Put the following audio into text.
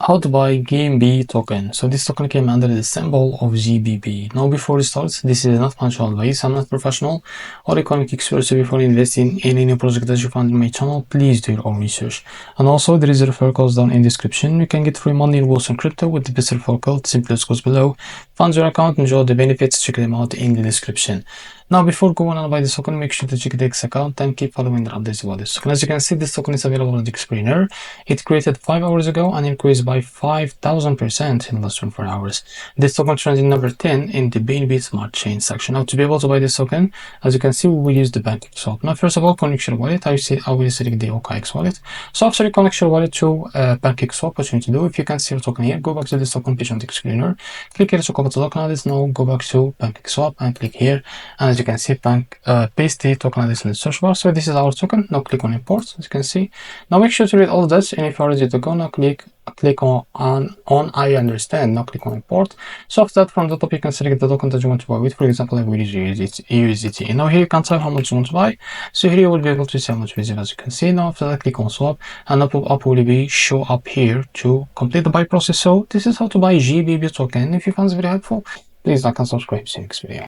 How to buy GBB token. So this token came under the symbol of GBB. Now before we start, this is not financial advice. I'm not professional or economic expert, so before investing in any project that you find in my channel, please do your own research. And also there is a referral code down in the description. You can get free money in Wilson crypto with the best referral code. Simply goes below. Fund your account, enjoy the benefits, check them out in the description. Now before going on buy this token, make sure to check the X account and keep following the updates about this token. As you can see, this token is available on the screener. It created 5 hours ago and increased by 5,000% in less than 4 hours. This token trending number 10 in the BNB Smart Chain section. Now to be able to buy this token, as you can see, we will use the Pancake swap. Now first of all, connect your wallet. I will select the OKX wallet. So after you connect your wallet to Pancake swap, what you need to do, if you can see your token here, go back to this token page on the screener. Click here to copy the token address. Now go back to Pancake swap and click here. And as you can see, paste the token address in the search bar. So this is our token. Now click on import, as you can see. Now make sure to read all this, and if you're ready to go, now click on I understand. Now click on import. So after that, from the top you can select the token that you want to buy with. For example, I will use USDT. Now here you can type how much you want to buy. So here you will be able to see how much receive, as you can see. Now after that, click on swap, and up will be show up here to complete the buy process. So this is how to buy GBB token. If you found this very helpful, please like and subscribe. See you next video.